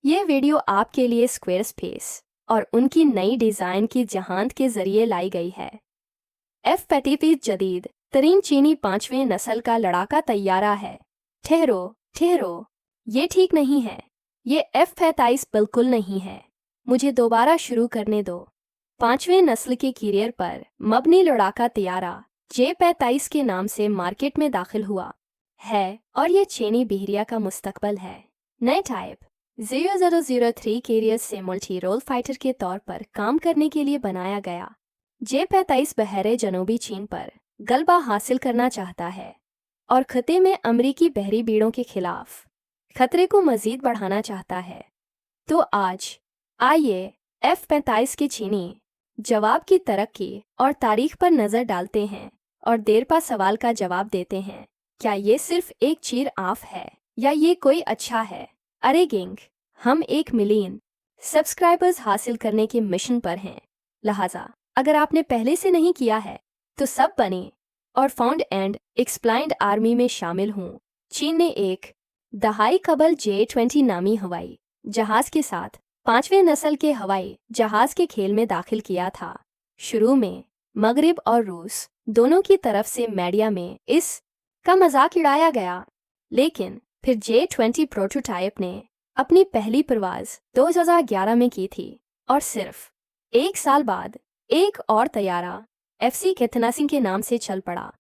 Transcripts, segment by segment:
ये वीडियो आपके लिए स्क्वायर स्पेस और उनकी नई डिज़ाइन की जहानत के जरिए लाई गई है। F-35 जदीद तरीन चीनी 5वें नस्ल का लड़ाका तैयारा है। ठहरो, ये ठीक नहीं है। ये F-35 बिल्कुल नहीं है। मुझे दोबारा शुरू करने दो। 5वें नस्ल के कैरियर पर मबनी लड़ाका तैयारा J-45 के नाम से मार्केट में दाखिल हुआ है और ये चीनी बहरिया का मुस्तकबल है। नए टाइप 0003 कैरियर से मल्टी रोल फाइटर के तौर पर काम करने के लिए बनाया गया। J-45 बहरे जनूबी चीन पर गलबा हासिल करना चाहता है और खत्े में अमरीकी बहरी बीड़ों के खिलाफ खतरे को मजीद बढ़ाना चाहता है। तो आज आइए F-35 के चीनी जवाब की तरक्की और तारीख पर नज़र डालते हैं और देरपा सवाल का जवाब देते हैं। क्या ये सिर्फ एक चीर आफ है या ये कोई अच्छा है? अरे गैंग, हम 1 मिलियन सब्सक्राइबर्स हासिल करने के मिशन पर हैं। लिहाजा अगर आपने पहले से नहीं किया है तो सब बने और फाउंड एंड एक्सप्लाइंड आर्मी में शामिल हों। चीन ने एक दहाई कबल J-20 नामी हवाई जहाज के साथ 5वें नस्ल के हवाई जहाज के खेल में दाखिल किया था। शुरू में मगरिब और रूस दोनों की तरफ से मीडिया में इस का मजाक उड़ाया गया, लेकिन फिर J-20 प्रोटोटाइप ने अपनी पहली परवाज 2011 में की थी और सिर्फ 1 साल बाद एक और तैयारा FC-89 के नाम से चल पड़ा।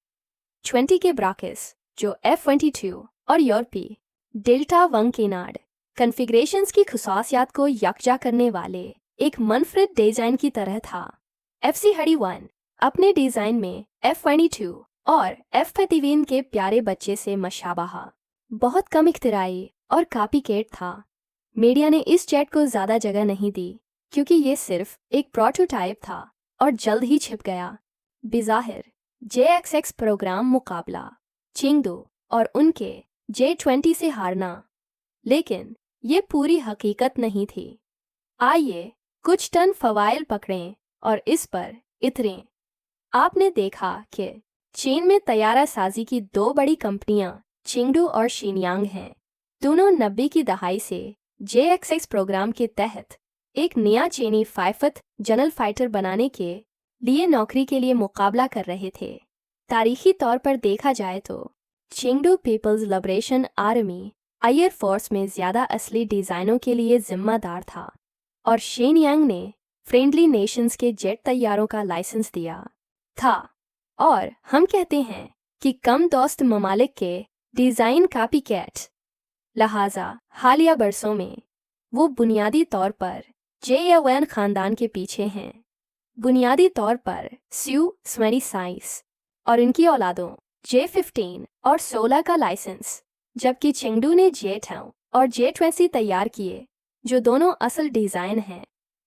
20 के ब्राकिस जो F-22 और यूरोपी डेल्टा वंग केनाड कन्फिग्रेशंस की खुसासियात को यकजा करने वाले एक मनफरद डिज़ाइन की तरह था। FC-31 अपने डिज़ाइन में F-22 और F-35 के प्यारे बच्चे से मशाबहा बहुत कम इख्तिराई और कॉपीकैट था। मीडिया ने इस जेट को ज़्यादा जगह नहीं दी क्योंकि ये सिर्फ एक प्रोटोटाइप था और जल्द ही छिप गया। बिज़ाहिर JX-X प्रोग्राम मुकाबला चिंगडू और उनके J-20 से हारना, लेकिन ये पूरी हकीकत नहीं थी। आइए कुछ टन फवाइल पकड़ें और इस पर इतरें। आपने देखा कि चीन में तैयारा साजी की 2 बड़ी कंपनियां चिंगडू और शिनयांग हैं। दोनों 90 की दहाई से JX-X प्रोग्राम के तहत एक नया चीनी 5th जनरल फाइटर बनाने के लिए नौकरी के लिए मुकाबला कर रहे थे। तारीखी तौर पर देखा जाए तो Chengdu people's liberation army air force में ज़्यादा असली डिज़ाइनों के लिए जिम्मेदार था और शिनयांग ने फ्रेंडली नेशंस के जेट तैयारों का लाइसेंस दिया था। और हम कहते हैं कि कम दोस्त ममालिक के डिज़ाइन कॉपीकैट। लिहाजा हालिया बरसों में वो बुनियादी तौर पर JAON ख़ानदान के पीछे हैं, बुनियादी तौर पर Su-20 साइंस और इनकी औलादों J-15 और 16 का लाइसेंस, जबकि चिंगडू ने J-10 और J-20 तैयार किए जो दोनों असल डिज़ाइन हैं।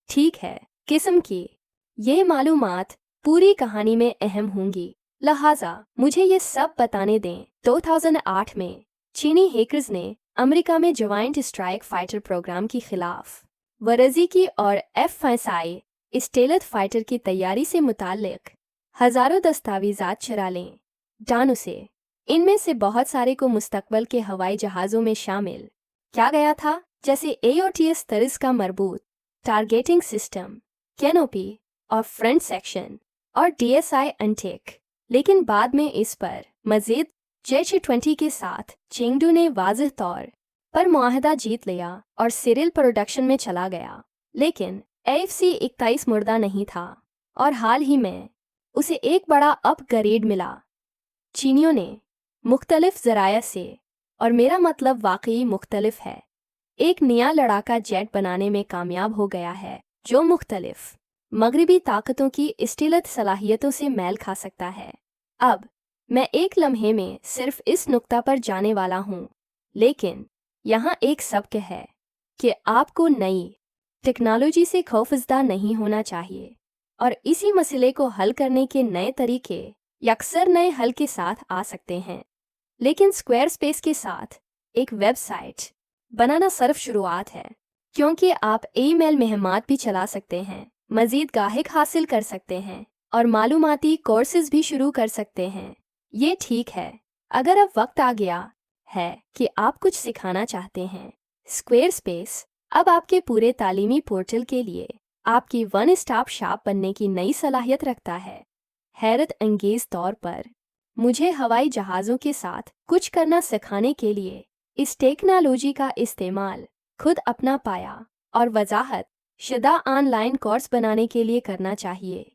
ठीक है, किस्म की ये मालूमात पूरी कहानी में अहम होंगी, लिहाजा मुझे ये सब बताने दें। 2008 में चीनी हैकर्स ने अमेरिका में जॉइंट स्ट्राइक फाइटर प्रोग्राम की खिलाफ वर्जी की और F-35 स्टेलथ फाइटर की तैयारी से मुताल्लिक हज़ारों दस्तावेज़ात चुरा लें। डानू से इनमें से बहुत सारे को मुस्तकबल के हवाई जहाज़ों में शामिल किया गया था, जैसे AOTS तर्ज का मरबूत टारगेटिंग सिस्टम, कैनोपी और फ्रंट सेक्शन और DSI अनटेक। लेकिन बाद में इस पर मज़ीद J-20 के साथ चिंगडू ने वाज़िह तौर पर मुआहदा जीत लिया और सीरियल प्रोडक्शन में चला गया। लेकिन AFC-21 मुर्दा नहीं था और हाल ही में उसे एक बड़ा अपग्रेड मिला। चीनियों ने मुख्तलिफ ज़राया से, और मेरा मतलब वाकई मुख्तलिफ है, एक नया लड़ाका जेट बनाने में कामयाब हो गया है जो मुख्तलिफ मगरिबी ताकतों की स्टीलत सलाहियतों से मेल खा सकता है। अब मैं एक लम्हे में सिर्फ इस नुक्ता पर जाने वाला हूँ, लेकिन यहाँ एक सबक है कि आपको नई टेक्नोलॉजी से खौफजदा नहीं होना चाहिए और इसी मसले को हल करने के नए तरीके अक्सर नए हल के साथ आ सकते हैं। लेकिन स्क्वायर स्पेस के साथ एक वेबसाइट बनाना सिर्फ शुरुआत है, क्योंकि आप ईमेल महमात भी चला सकते हैं, मज़ीद गाहक हासिल कर सकते हैं और मालूमाती कोर्सेज भी शुरू कर सकते हैं। ये ठीक है, अगर अब वक्त आ गया है कि आप कुछ सिखाना चाहते हैं, स्क्वायर स्पेस अब आपके पूरे तालीमी पोर्टल के लिए आपकी वन स्टॉप शॉप बनने की नई सलाहियत रखता है। हैरत अंगेज तौर पर मुझे हवाई जहाज़ों के साथ कुछ करना सिखाने के लिए इस टेक्नोलॉजी का इस्तेमाल खुद अपना पाया और वजाहत शुदा ऑनलाइन कोर्स बनाने के लिए करना चाहिए।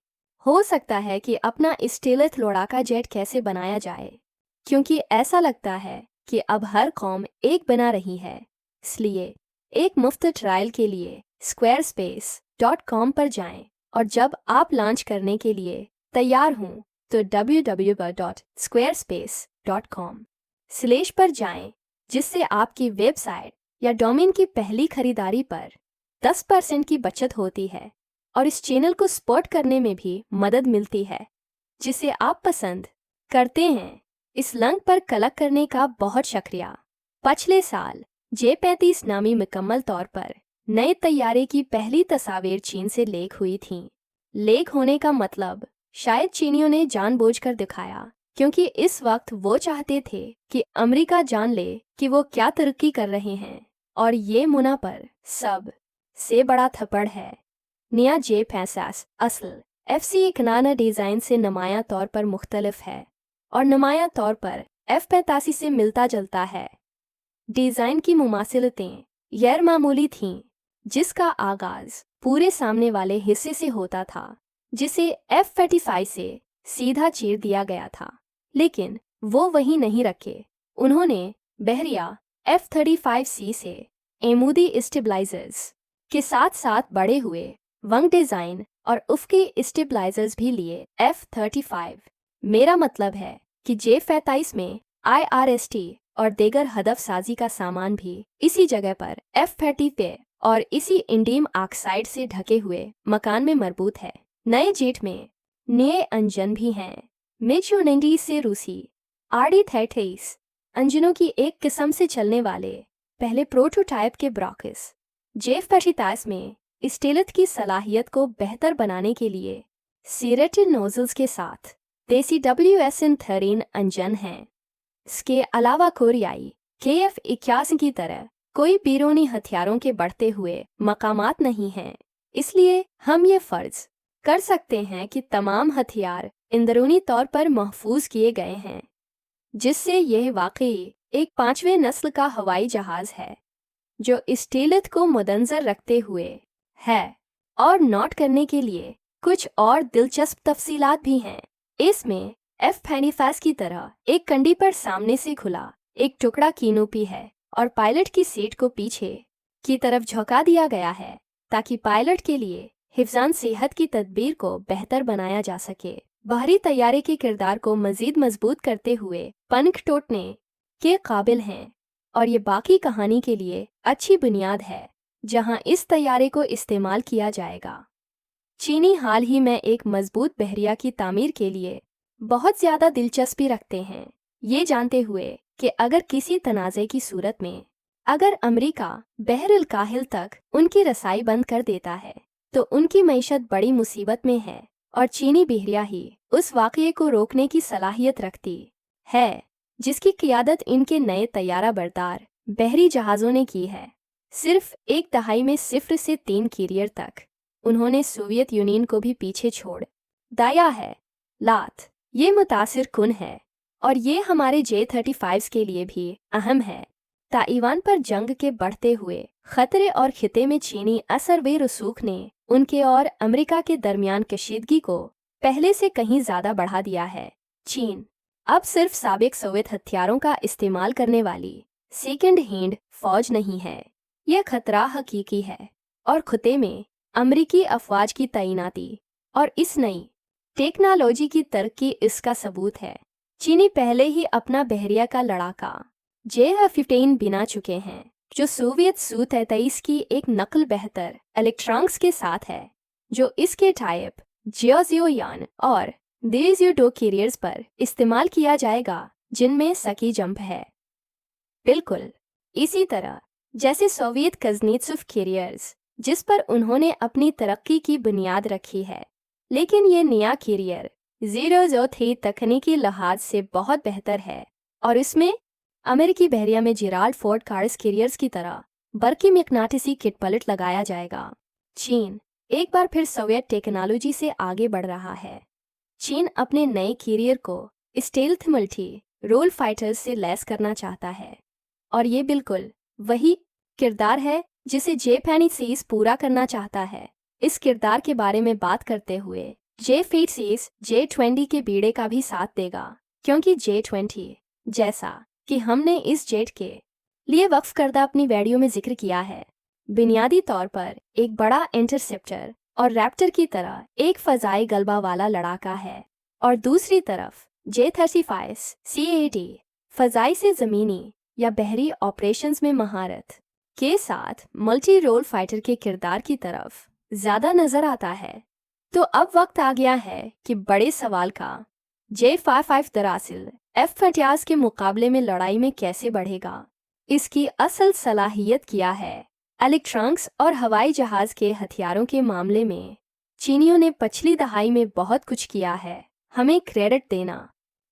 हो सकता है कि अपना स्टेलथ लड़ाका जेट कैसे बनाया जाए, क्योंकि ऐसा लगता है कि अब हर कौम एक बना रही है। इसलिए एक मुफ्त ट्रायल के लिए squarespace.com पर जाएं और जब आप लॉन्च करने के लिए तैयार हों तो www.squarespace.com/ पर जाएं, जिससे आपकी वेबसाइट या डोमेन की पहली खरीदारी पर 10% की बचत होती है और इस चैनल को सपोर्ट करने में भी मदद मिलती है, जिसे आप पसंद करते हैं। इस लिंक पर क्लिक करने का बहुत शुक्रिया। पिछले साल J-35 नामी मुकम्मल तौर पर नए तैयारे की पहली तस्वीर चीन से लीक हुई थी। लीक होने का मतलब शायद चीनियों ने जानबूझकर दिखाया, क्योंकि इस वक्त वो चाहते थे कि अमेरिका जान ले कि वो क्या तरक्की कर रहे हैं, और ये मुना पर सब से बड़ा थप्पड़ है। नया J-35 असल FC-91 डिज़ाइन से नुमाया तौर पर मुख्तलिफ है और नुमाया तौर पर F-85 से मिलता जुलता है। डिज़ाइन की मुमासिलतें गैर मामूली थीं, जिसका आगाज़ पूरे सामने वाले हिस्से से होता था, जिसे F-35 से सीधा चीर दिया गया था, लेकिन वो वहीं नहीं रखे। उन्होंने बहरिया F-35C से एमूदी स्टेबलाइजर्स के साथ साथ बड़े हुए वंग डिज़ाइन और उफकी स्टेबलाइजर्स भी लिए। F-35 मेरा मतलब है कि J-35 में IRST और दीगर हदफ साजी का सामान भी इसी जगह पर F-30 पे और इसी इंडियम ऑक्साइड से ढके हुए मकान में मरबूत है। नए जेट में नए इंजन भी हैं। MiG-90 से रूसी RD-33 इंजनों की एक किस्म से चलने वाले पहले प्रोटोटाइप के ब्रॉकस J-35 में स्टेलथ की सलाहियत को बेहतर बनाने के लिए सीरेटेड नोजल्स के साथ देसी WSN-13 इंजन हैं। इसके अलावा कोरियाई KF-81 की तरह कोई बैरूनी हथियारों के बढ़ते हुए मकामात नहीं हैं, इसलिए हम ये फर्ज कर सकते हैं कि तमाम हथियार अंदरूनी तौर पर महफूज किए गए हैं, जिससे यह वाकई एक 5वें नस्ल का हवाई जहाज़ है जो स्टेलथ को मद्देनजर रखते हुए है। और नोट करने के लिए कुछ और दिलचस्प तफसीलात भी हैं। इसमें F-35 की तरह एक कंडी पर सामने से खुला एक टुकड़ा कीनोपी है और पायलट की सीट को पीछे की तरफ झुका दिया गया है, ताकि पायलट के लिए हिफ्ज़ान सेहत की तदबीर को बेहतर बनाया जा सके। बाहरी तैयारे के किरदार को मज़ीद मजबूत करते हुए पनख टोटने के काबिल हैं, और ये बाकी कहानी के लिए अच्छी बुनियाद है जहां इस तैयारे को इस्तेमाल किया जाएगा। चीनी हाल ही में एक मजबूत बहरिया की तामीर के लिए बहुत ज़्यादा दिलचस्पी रखते हैं, ये जानते हुए कि अगर किसी तनाज़े की सूरत में अगर अमेरिका बहरुल काहिल तक उनकी रसाई बंद कर देता है तो उनकी मईशत बड़ी मुसीबत में है, और चीनी बहरिया ही उस वाक़ये को रोकने की सलाहियत रखती है जिसकी क़ियादत इनके नए तैयारा बरदार बहरी जहाज़ों ने की है। सिर्फ एक दहाई में 0 से 3 कैरियर तक उन्होंने सोवियत यूनियन को भी पीछे छोड़ दिया है। लात ये मुतासिर कुन है, और ये हमारे J-35 के लिए भी अहम है। ताइवान पर जंग के बढ़ते हुए खतरे और खिते में चीनी असर व रसूख ने उनके और अमेरिका के दरमियान कशीदगी को पहले से कहीं ज़्यादा बढ़ा दिया है। चीन अब सिर्फ साबिक सोवियत हथियारों का इस्तेमाल करने वाली सेकंड हैंड फौज नहीं है, यह खतरा हकीकी है, और खिते में अमेरिकी अफवाज की तैनाती और इस नई टेक्नोलॉजी की तरक्की इसका सबूत है। चीनी पहले ही अपना बहरिया का लड़ाका J-15 बिना चुके हैं, जो सोवियत Su-33 की एक नकल बेहतर इलेक्ट्रॉनिक्स के साथ है, जो इसके टाइप जियोजियोयान और देजियो-2 कैरियर्स पर इस्तेमाल किया जाएगा, जिनमें सकी जंप है। बिल्कुल इसी तरह जैसे सोवियत कुज़नेत्सुव कैरियर्स, जिस पर उन्होंने अपनी तरक्की की बुनियाद रखी है, लेकिन ये नया कैरियर 003 तकनीकी लिहाज से बहुत बेहतर है, और इसमें अमेरिकी बहरिया में जेराल्ड फोर्ड कार्स कैरियर्स की तरह बरकी मकनाटिसी किट पलट लगाया जाएगा। चीन एक बार फिर सोवियत टेक्नोलॉजी से आगे बढ़ रहा है। चीन अपने नए कैरियर को स्टेल्थ मल्टी रोल फाइटर्स से लैस करना चाहता है, और ये बिल्कुल वही किरदार है जिसे J-26 पूरा करना चाहता है। इस किरदार के बारे में बात करते हुए J-26 J-20 के बीड़े का भी साथ देगा, क्योंकि J-20 जैसा कि हमने इस जेट के लिए वक्फ करदा अपनी वीडियो में जिक्र किया है, बुनियादी तौर पर एक बड़ा इंटरसेप्टर और रैप्टर की तरह एक फजाई गलबा वाला लड़ाका है, और दूसरी तरफ J-35 CAD फजाई से ज़मीनी या बहरी ऑपरेशंस में महारत के साथ मल्टी रोल फाइटर के किरदार की तरफ ज़्यादा नज़र आता है। तो अब वक्त आ गया है कि बड़े सवाल का J-55 दरअसल F-50 के मुकाबले में लड़ाई में कैसे बढ़ेगा। इसकी असल सलाहियत क्या है। इलेक्ट्रॉनिक्स और हवाई जहाज के हथियारों के मामले में चीनियों ने पिछली दहाई में बहुत कुछ किया है। हमें क्रेडिट देना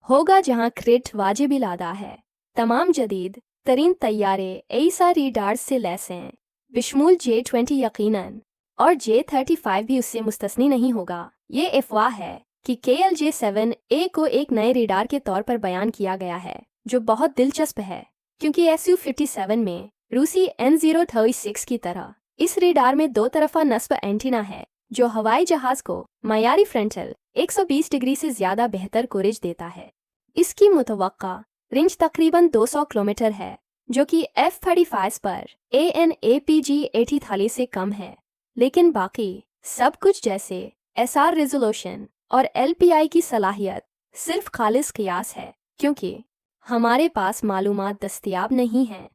होगा जहां क्रेडिट वाजिब इलादा है। तमाम जदीद तरीन तैयारे ऐसा रेडार्स से लैस हैं, बिशमूल J-20 यकीनन, और J-35 भी उससे मुस्तस्नी नहीं होगा। ये अफवाह है कि KLJ-7A को एक नए रेडार के तौर पर बयान किया गया है, जो बहुत दिलचस्प है, क्योंकि Su-57 में रूसी N-036 की तरह इस रेडार में दो तरफा नस्ब एंटीना है, जो हवाई जहाज को मयारी फ्रंटल 120 डिग्री से ज़्यादा बेहतर कवरेज देता है। इसकी मुतवक्का रेंज तकरीबन 200 किलोमीटर है, जो कि F-35 पर AN/APG-80 से कम है, लेकिन बाकी सब कुछ जैसे SR रेजोल्यूशन और LPI की सलाहियत सिर्फ खालिस कियास है, क्योंकि हमारे पास मालूमात दस्तयाब नहीं हैं।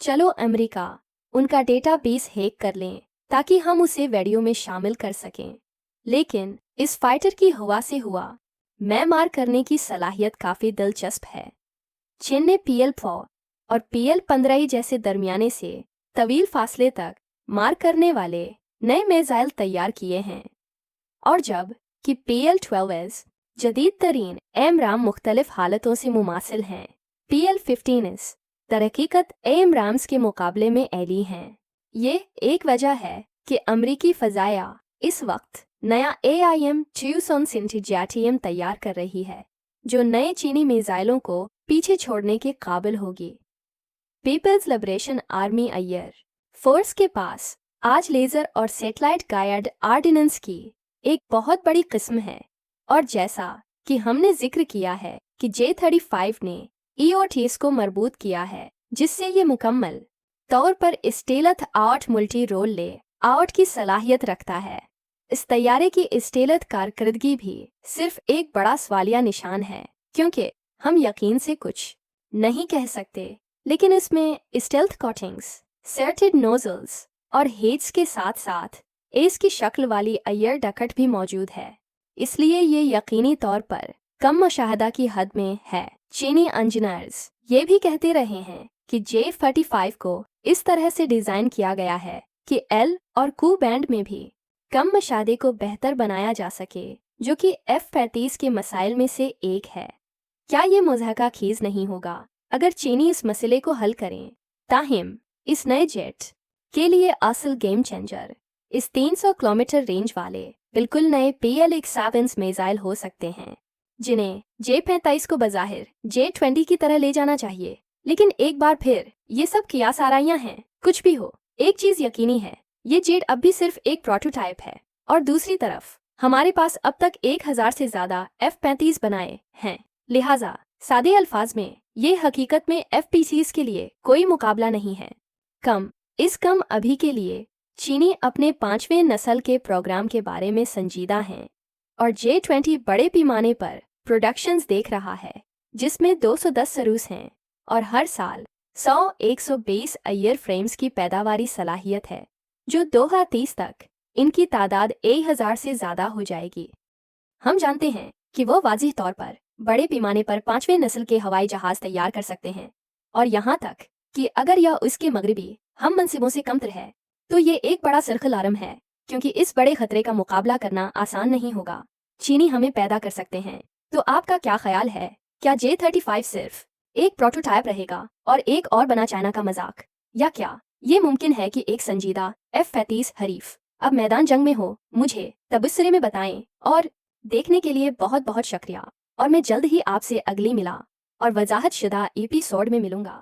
चलो अमेरिका उनका डेटाबेस हैक कर लें ताकि हम उसे वीडियो में शामिल कर सकें, लेकिन इस फाइटर की हवा से हुआ मैं मार करने की सलाहियत काफ़ी दिलचस्प है। चीन ने PL-4 और PL-15 जैसे दरमियाने से तवील फासले तक मार करने वाले नए मिसाइल तैयार किए हैं, और जब कि PL-12S जदीद तरीन AMRAAM मुख्तलिफ हालतों से मुमासिल हैं, PL-15S दरहकीकत AMRAAMs के मुकाबले में एली हैं। ये एक वजह है कि अमरीकी फ़ज़ाया इस वक्त नया AIM-2 JATM तैयार कर रही है, जो नए चीनी मिसाइलों को पीछे छोड़ने के काबिल होगी। People's liberation army air force के पास आज लेज़र और सेटेलाइट गाइड आर्डिनेंस की एक बहुत बड़ी किस्म है, और जैसा कि हमने जिक्र किया है कि J-35 ने EOTs को मरबूत किया है, जिससे ये मुकम्मल तौर पर स्टेलथ आउट मल्टी रोल ले आउट की सलाहियत रखता है। इस तैयारे की स्टेलथ कारकर्दगी भी सिर्फ एक बड़ा सवालिया निशान है, क्योंकि हम यकीन से कुछ नहीं कह सकते, लेकिन इसमें स्टेल्थ कोटिंग्स, सर्टेड नोजल्स और हेड्स के साथ साथ एस की शक्ल वाली एयर डकट भी मौजूद है, इसलिए ये यकीनी तौर पर कम मुशाहदा की हद में है। चीनी इंजीनियर्स ये भी कहते रहे हैं कि J-35 को इस तरह से डिज़ाइन किया गया है कि L और Q बैंड में भी कम मुशाहदे को बेहतर बनाया जा सके, जो कि F-35 के मसाइल में से एक है। क्या ये मुज़हका खीज़ नहीं होगा अगर चीनी इस मसले को हल करें? ताहिम इस नए जेट के लिए असल गेम चेंजर इस 300 किलोमीटर रेंज वाले बिल्कुल नए PL-17 मिसाइल हो सकते हैं, जिन्हें J-35 को बज़ाहिर J-20 की तरह ले जाना चाहिए। लेकिन एक बार फिर ये सब कियास आराइयां हैं। कुछ भी हो, एक चीज़ यकीनी है, ये जेट अब भी सिर्फ एक प्रोटोटाइप है, और दूसरी तरफ हमारे पास अब तक 1000 से ज़्यादा F-35 बनाए हैं। लिहाजा सादे अल्फाज में ये हकीकत में F-35 के लिए कोई मुकाबला नहीं है। कम अभी के लिए चीनी अपने 5वें नस्ल के प्रोग्राम के बारे में संजीदा हैं, और J-20 बड़े पैमाने पर प्रोडक्शंस देख रहा है, जिसमें 210 सरूस हैं और हर साल 100-120 एयर फ्रेम्स की पैदावारी सलाहियत है, जो 2030 तक इनकी तादाद 1000 से ज़्यादा हो जाएगी। हम जानते हैं कि वो वाज़िह तौर पर बड़े पैमाने पर 5वें नस्ल के हवाई जहाज़ तैयार कर सकते हैं, और यहाँ तक कि अगर यह उसके मगरबी हम मनसिबों से कमतर है, तो ये एक बड़ा सरखल आरम है, क्योंकि इस बड़े खतरे का मुकाबला करना आसान नहीं होगा। चीनी हमें पैदा कर सकते हैं। तो आपका क्या ख्याल है? क्या J-35 सिर्फ एक प्रोटोटाइप रहेगा और एक और बना चाइना का मजाक, या क्या یہ ممکن ہے کہ ایک سنجیدہ F-35 حریف اب میدان جنگ میں ہو. مجھے تبصرے میں بتائیں اور دیکھنے کے لیے بہت بہت شکریہ، اور میں جلد ہی آپ سے اگلی ملا اور وضاحت شدہ ایپیسوڈ میں ملوں گا.